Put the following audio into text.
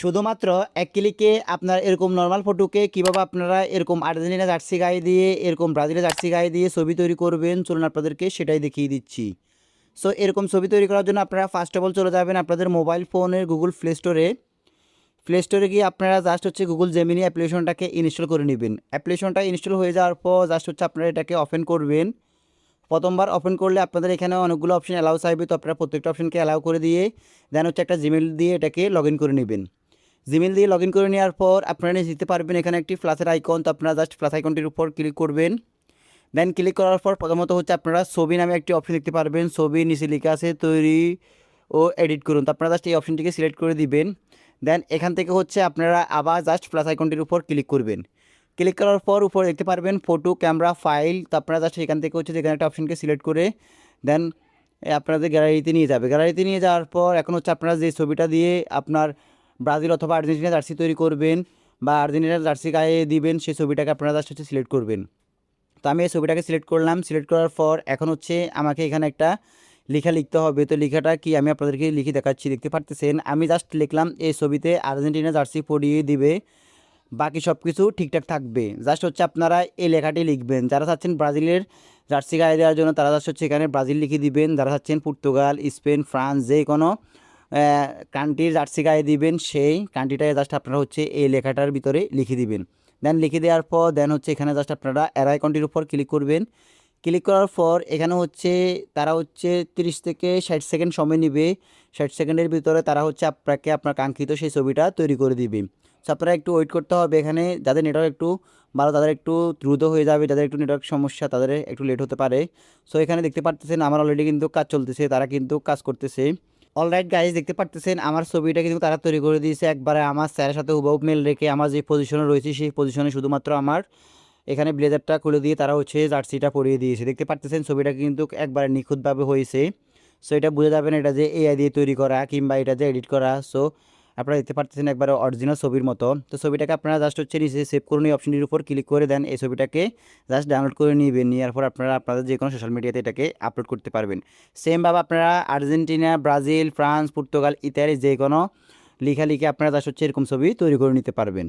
শুধুমাত্র এক ক্লিকে আপনার এরকম নর্মাল ফটোকে কীভাবে আপনারা এরকম আর্জেন্টিনা জার্সি গায়ে দিয়ে এরকম ব্রাজিলের জার্সি গায়ে দিয়ে ছবি তৈরি করবেন চলুন আপনাদেরকে সেটাই দেখিয়ে দিচ্ছি। সো এরকম ছবি তৈরি করার জন্য আপনারা ফার্স্ট অফ অল চলে যাবেন আপনাদের মোবাইল ফোনের গুগল প্লে স্টোরে গিয়ে আপনারা জাস্ট হচ্ছে গুগল জেমিনি অ্যাপ্লিকেশনটাকে ইনস্টল করে নেবেন। অ্যাপ্লিকেশনটা ইনস্টল হয়ে যাওয়ার পর জাস্ট হচ্ছে আপনারা এটাকে ওপেন করবেন। প্রথমবার ওপেন করলে আপনাদের এখানে অনেকগুলো অপশন অ্যালাউ চাইবে, তো আপনারা প্রত্যেকটা অপশনকে অ্যালাউ করে দিয়ে দেন হচ্ছে একটা জিমেল দিয়ে এটাকে লগ ইন করে নেবেন। জিমেল দিয়ে লগ ইন করে নেওয়ার পর আপনারা দিতে পারবেন এখানে একটি প্লাসের আইকন, তো আপনারা জাস্ট প্লাস আইকনটির উপর ক্লিক করবেন। দেন ক্লিক করার পর প্রথমত হচ্ছে আপনারা ছবি নামে একটি অপশন দেখতে পারবেন, ছবি নিচে লেখা আছে তৈরি ও এডিট করুন, তো আপনারা জাস্ট এই অপশনটিকে সিলেক্ট করে দিবেন। দেন এখান থেকে হচ্ছে আপনারা আবার জাস্ট প্লাস আইকনটির উপর ক্লিক করবেন। ক্লিক করার পর উপরে দেখতে পারবেন ফটো ক্যামেরা ফাইল, তো আপনারা জাস্ট এখান থেকে হচ্ছে যেখানে একটা অপশনকে সিলেক্ট করে দেন আপনাদের গ্যালারিতে নিয়ে যাবে। গ্যালারিতে নিয়ে যাওয়ার পর এখন হচ্ছে আপনারা যে ছবিটা দিয়ে আপনার ব্রাজিল অথবা আর্জেন্টিনা জার্সি তৈরি করবেন বা আর্জেন্টিনার জার্সি গায়ে দিবেন সেই ছবিটাকে আপনারা জাস্ট হচ্ছে সিলেক্ট করবেন। তো আমি এই ছবিটাকে সিলেক্ট করলাম। সিলেক্ট করার পর এখন হচ্ছে আমাকে এখানে একটা লেখা লিখতে হবে, তো লেখাটা কি আমি আপনাদেরকে লিখে দেখাচ্ছি। দেখতে পারতেছেন আমি জাস্ট লিখলাম এই ছবিতে আর্জেন্টিনা জার্সি পরিয়ে দিবে, বাকি সব কিছু ঠিকঠাক থাকবে। জাস্ট হচ্ছে আপনারা এই লেখাটি লিখবেন। যারা চাচ্ছেন ব্রাজিলের জার্সি গায়ে দেওয়ার জন্য তারা জাস্ট হচ্ছে এখানে ব্রাজিল লিখে দিবেন। যারা চাচ্ছেন পর্তুগাল, স্পেন, ফ্রান্স যে কোনো কান্ট্রির জার্সি গায়ে দিবেন সেই কান্ট্রিটায় জাস্ট আপনারা হচ্ছে এই লেখাটার ভিতরে লিখে দিবেন। দেন লিখে দেওয়ার পর দেন হচ্ছে এখানে জাস্ট আপনারা অ্যারো আইকনটির উপর ক্লিক করবেন। ক্লিক করার পর এখানে হচ্ছে তারা হচ্ছে 30 থেকে 60 সেকেন্ড সময় নেবে। 60 সেকেন্ডের ভিতরে তারা হচ্ছে আপনাকে আপনার কাঙ্ক্ষিত সেই ছবিটা তৈরি করে দিবে। সো আপনারা একটু ওয়েট করতে হবে। এখানে যাদের নেটওয়ার্ক একটু ভালো তাদের একটু দ্রুত হয়ে যাবে, যাদের একটু নেটওয়ার্ক সমস্যা তাদের একটু লেট হতে পারে। সো এখানে দেখতে পারতেছেন আমার অলরেডি কিন্তু কাজ চলতেছে, তারা কিন্তু কাজ করতেছে। অলরাইট গাইজ, দেখতে পারতেছেন আমার ছবিটা কিন্তু তারা তৈরি করে দিয়েছে একবারে আমার স্যারের সাথে হুবহু মেল রেখে। আমার যে পজিশনে রয়েছে সেই পজিশনে শুধুমাত্র আমার এখানে ব্লেজারটা খুলে দিয়ে তারা হচ্ছে জার্সিটা পরিয়ে দিয়েছে। দেখতে পারতেছেন ছবিটা কিন্তু একবারে নিখুঁতভাবে হয়েছে। সো এটা বুঝে যাবেন এটা যে এআই দিয়ে তৈরি করা কিংবা এটা যে এডিট করা। সো আপনারা দেখতে পারতেছেন একবারে অরিজিনাল ছবির মতো। তো ছবিটাকে আপনারা জাস্ট হচ্ছে নিচে সেভ করুন, এই অপশনটির উপর ক্লিক করে দেন এই ছবিটাকে জাস্ট ডাউনলোড করে নেবেন। নেওয়ার পর আপনারা আপনাদের যে কোনো সোশ্যাল মিডিয়াতে এটাকে আপলোড করতে পারবেন। সেমভাবে আপনারা আর্জেন্টিনা, ব্রাজিল, ফ্রান্স, পর্তুগাল ইত্যাদি যে কোনো লিখে আপনারা জাস্ট হচ্ছে এরকম ছবি তৈরি করে নিতে পারবেন।